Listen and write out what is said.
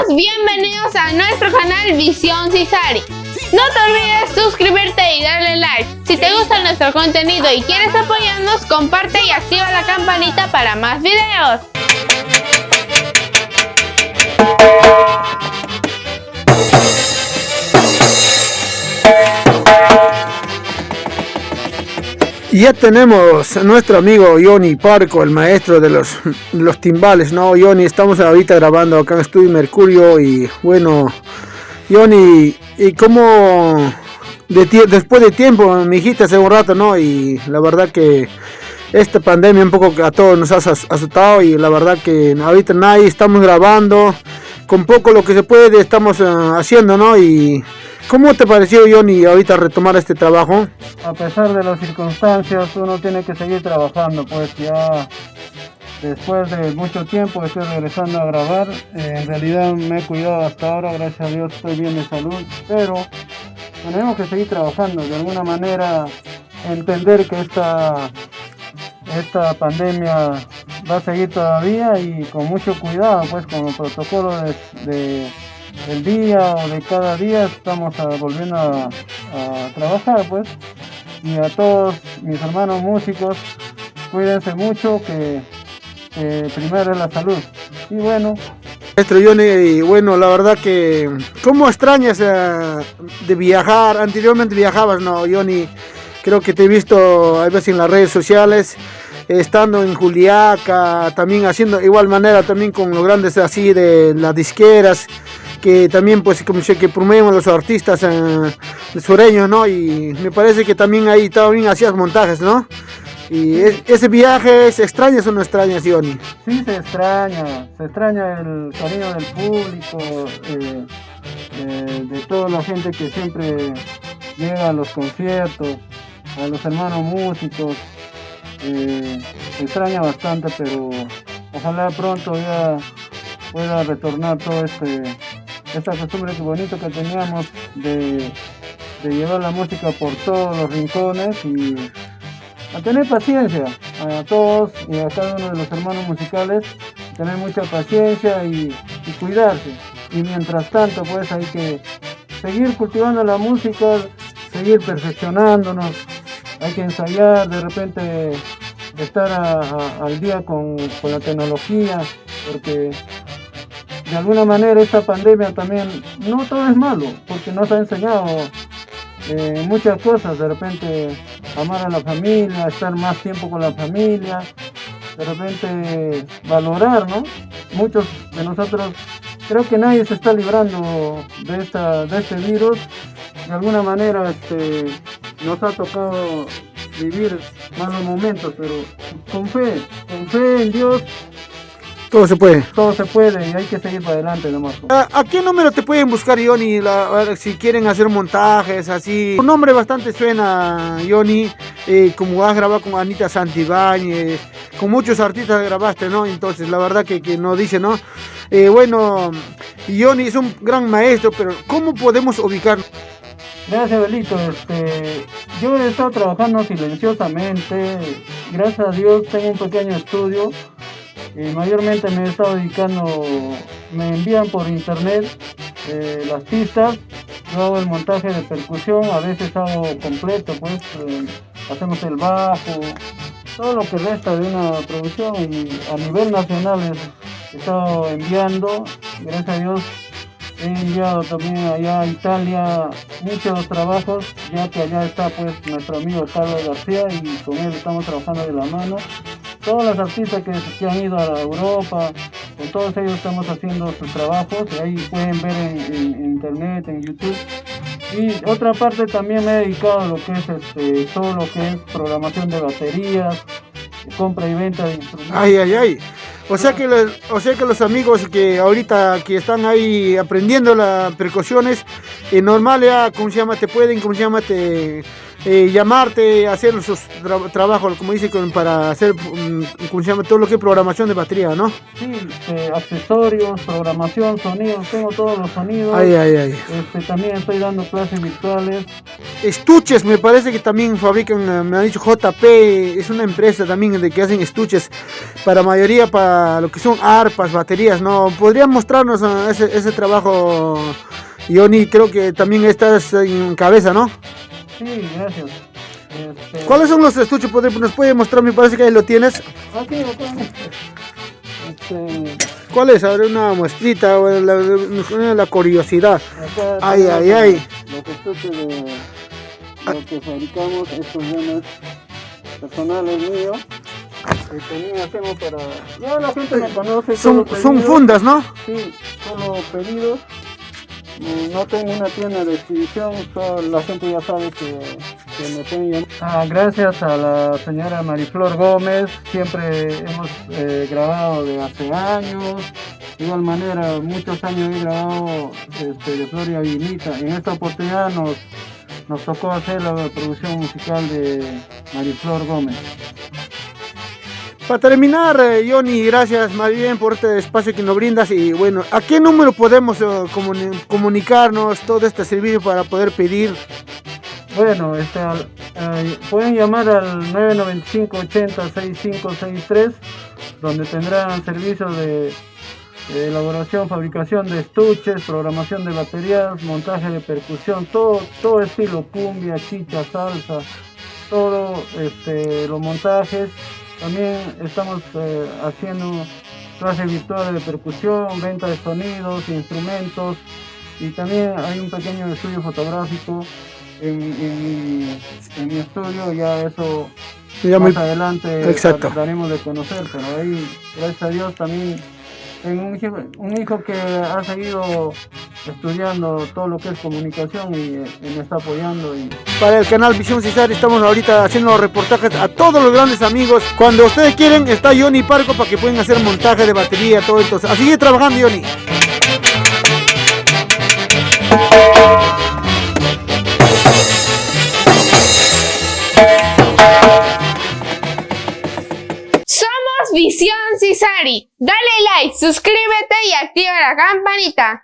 bienvenidos a nuestro canal Visión Cisari. No te olvides suscribirte y darle like. Si te gusta nuestro contenido y quieres apoyarnos, comparte y activa la campanita para más videos. Y ya tenemos a nuestro amigo Johnny Parco, el maestro de los timbales, ¿no? Johnny, estamos ahorita grabando acá en Estudio Mercurio y bueno, Johnny, ¿y cómo después de tiempo, mi hijita hace un rato, ¿no? Y la verdad que esta pandemia un poco a todos nos ha asustado y la verdad que ahorita nadie estamos grabando, con poco lo que se puede estamos haciendo, ¿no? Y ¿cómo te pareció, Johnny, ahorita retomar este trabajo? A pesar de las circunstancias, uno tiene que seguir trabajando, pues ya después de mucho tiempo estoy regresando a grabar. En realidad me he cuidado hasta ahora, gracias a Dios estoy bien de salud, pero tenemos que seguir trabajando, de alguna manera entender que esta pandemia va a seguir todavía y con mucho cuidado, pues con los protocolos del día o de cada día estamos volviendo a trabajar, pues. Y a todos mis hermanos músicos, cuídense mucho, que primero es la salud. Y bueno, Maestro Johnny, bueno, la verdad que ¿cómo extrañas de viajar? Anteriormente viajabas, ¿no, Johnny? Creo que te he visto a veces en las redes sociales, estando en Juliaca, también haciendo igual manera también con los grandes así de las disqueras, que también pues como sé que promueven a los artistas sureños, ¿no? Y me parece que también ahí también hacías montajes, ¿no? Y ese viaje, ¿se extrañas o no extrañas, Johnny? Sí, se extraña el cariño del público, de toda la gente que siempre llega a los conciertos, a los hermanos músicos. Se extraña bastante, pero ojalá pronto ya pueda retornar todo esta costumbre bonita que teníamos de llevar la música por todos los rincones y a tener paciencia a todos y a cada uno de los hermanos musicales, tener mucha paciencia y cuidarse. Y mientras tanto pues hay que seguir cultivando la música, seguir perfeccionándonos, hay que ensayar, de repente estar al día con la tecnología, porque de alguna manera esta pandemia también, no todo es malo, porque nos ha enseñado muchas cosas, de repente amar a la familia, estar más tiempo con la familia, de repente valorar, ¿no? Muchos de nosotros, creo que nadie se está librando de este virus, de alguna manera nos ha tocado vivir malos momentos, pero con fe en Dios, Todo se puede. todo se puede y hay que seguir para adelante nomás. ¿A qué número te pueden buscar, Johnny? Si quieren hacer montajes, así. Tu nombre bastante suena, Johnny, como has grabado con Anita Santibáñez, con muchos artistas grabaste, ¿no? Entonces, la verdad que no dice, ¿no? Bueno, Johnny es un gran maestro, pero ¿cómo podemos ubicarlo? Gracias, Belito. Yo he estado trabajando silenciosamente. Gracias a Dios tengo un pequeño estudio. Mayormente me he estado dedicando, me envían por internet las pistas. Yo hago el montaje de percusión, a veces hago completo, pues hacemos el bajo, todo lo que resta de una producción. Y a nivel nacional he estado enviando, gracias a Dios. He enviado también allá a Italia muchos trabajos, ya que allá está pues nuestro amigo Carlos García y con él estamos trabajando de la mano. Todos los artistas que han ido a Europa, con todos ellos estamos haciendo sus trabajos y ahí pueden ver en internet, en YouTube. Y otra parte también me he dedicado a lo que es todo lo que es programación de baterías, compra y venta de instrumentos. Ay. O sea que los amigos que ahorita que están ahí aprendiendo las percusiones, normal ya, ¿cómo se llama? Te pueden, ¿cómo se llama? llamarte, hacer sus trabajos, como dice, para hacer, ¿cómo se llama? Todo lo que es programación de batería, ¿no? Sí, accesorios, programación, sonidos, tengo todos los sonidos. Ay. También estoy dando clases virtuales. Estuches, me parece que también fabrican, me ha dicho JP, es una empresa también de que hacen estuches para mayoría, para lo que son arpas, baterías, ¿no? ¿Podrían mostrarnos ese trabajo, Johnny? Creo que también estás en cabeza, ¿no? Sí, gracias. ¿Cuáles son los estuches? ¿Nos puede mostrar? Me parece que ahí lo tienes. Aquí lo tengo. ¿Cuál es? A ver, una muestrita, la curiosidad. Acá Ay. Los estuches de lo que fabricamos, estos bienes personales míos. También hacemos para... Ya la gente me conoce. Son fundas, ¿no? Sí, solo pedidos. No tengo una tienda de exhibición, la gente ya sabe que me pueden llamar. Gracias a la señora Mariflor Gómez, siempre hemos grabado de hace años. De igual manera, muchos años he grabado de Floria Vinita. En esta oportunidad nos tocó hacer la producción musical de Mariflor Gómez. Para terminar, Johnny, gracias más bien por este espacio que nos brindas. Y bueno, ¿a qué número podemos comunicarnos todo este servicio para poder pedir? Bueno, pueden llamar al 995-80-6563, donde tendrán servicios de elaboración, fabricación de estuches, programación de baterías, montaje de percusión, todo estilo cumbia, chicha, salsa, todo los montajes. También estamos haciendo clases virtuales de percusión, venta de sonidos, instrumentos, y también hay un pequeño estudio fotográfico en mi estudio. Ya eso más adelante daremos de conocer, pero ahí, gracias a Dios, también tengo un hijo que ha seguido estudiando todo lo que es comunicación y me está apoyando. Para el canal Visión Cisari estamos ahorita haciendo reportajes a todos los grandes amigos. Cuando ustedes quieren, está Johnny Parco para que puedan hacer montaje de batería, todo esto. Así sigue trabajando, Johnny. Somos Visión Cisari. Dale like, suscríbete y activa la campanita.